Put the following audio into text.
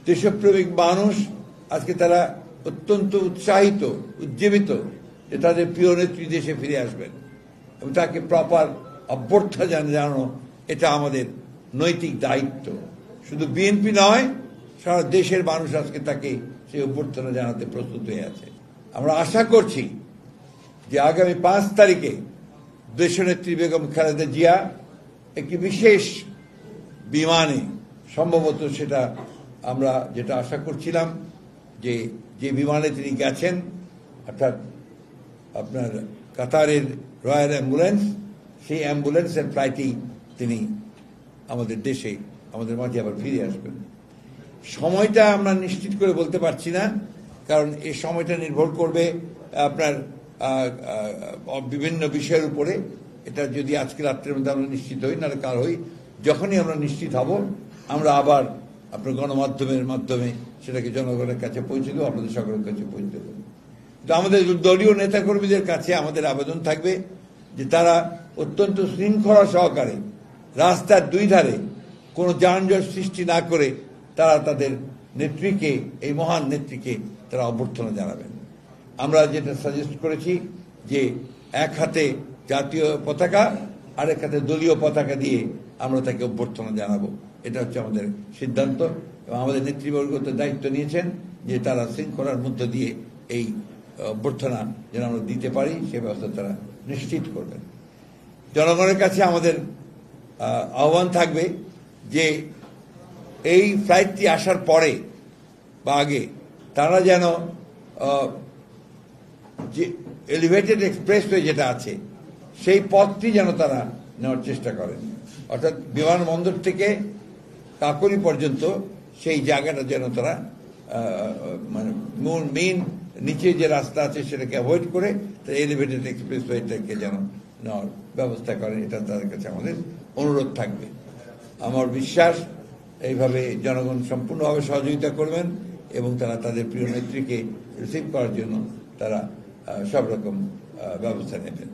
দেশপ্রেমিক মানুষ আজকে তারা অত্যন্ত উৎসাহিত, উজ্জীবিত যে তাদের প্রিয় নেত্রী দেশে ফিরে আসবেন এবং তাকে প্রপার অভ্যর্থনা জানানো এটা আমাদের নৈতিক দায়িত্ব। শুধু বিএনপি নয়, সারা দেশের মানুষ আজকে তাকে সেই অভ্যর্থনা জানাতে প্রস্তুত হয়ে আছে। আমরা আশা করছি যে আগামী 5 তারিখে দেশনেত্রী বেগম খালেদা জিয়া একটি বিশেষ বিমানে, সম্ভবত সেটা আমরা যেটা আশা করছিলাম যে বিমানে তিনি গেছেন, অর্থাৎ আপনার কাতারের রয়্যাল অ্যাম্বুলেন্স, সেই অ্যাম্বুলেন্সের ফ্লাইটেই তিনি আমাদের দেশে, আমাদের মাঝে আবার ফিরে আসবেন। সময়টা আমরা নিশ্চিত করে বলতে পারছি না, কারণ এই সময়টা নির্ভর করবে আপনার বিভিন্ন বিষয়ের উপরে। এটা যদি আজকে রাত্রের মধ্যে আমরা নিশ্চিত হই, নাহলে কাল হই, যখনই আমরা নিশ্চিত হব আমরা আবার আপনার গণমাধ্যমের মাধ্যমে সেটাকে জনগণের কাছে পৌঁছে দেবো, আপনাদের সকলের কাছে পৌঁছে দেবো। তো আমাদের দলীয় নেতাকর্মীদের কাছে আমাদের আবেদন থাকবে যে তারা অত্যন্ত শৃঙ্খলা সহকারে রাস্তার 2 ধারে কোনো যানজট সৃষ্টি না করে তারা তাদের নেত্রীকে, এই মহান নেত্রীকে তারা অভ্যর্থনা জানাবেন। আমরা যেটা সাজেস্ট করেছি যে এক হাতে জাতীয় পতাকা, আরেক হাতে দলীয় পতাকা দিয়ে আমরা তাকে অভ্যর্থনা জানাবো, এটা হচ্ছে আমাদের সিদ্ধান্ত। এবং আমাদের নেতৃবর্গ তো দায়িত্ব নিয়েছেন যে তারা শৃঙ্খলার মধ্য দিয়ে এই অভ্যর্থনা যেন আমরা দিতে পারি সে ব্যবস্থা তারা নিশ্চিত করবেন। জনগণের কাছে আমাদের আহ্বান থাকবে যে এই ফ্লাইটটি আসার পরে বা আগে তারা যেন যে এলিভেটেড এক্সপ্রেসওয়ে যেটা আছে সেই পথটি যেন তারা নেওয়ার চেষ্টা করেন, অর্থাৎ বিমানবন্দর থেকে কাকলি পর্যন্ত সেই জায়গাটা যেন তারা মানে মেইন নিচে যে রাস্তা আছে সেটাকে অ্যাভয়েড করে এলিভেটেড এক্সপ্রেসওয়েটাকে যেন নেওয়ার ব্যবস্থা করেন, এটা তাদের কাছে আমাদের অনুরোধ থাকবে। আমার বিশ্বাস এইভাবে জনগণ সম্পূর্ণভাবে সহযোগিতা করবেন এবং তারা তাদের প্রিয় নেত্রীকে রিসিভ করার জন্য তারা সব রকম ব্যবস্থা নেবেন।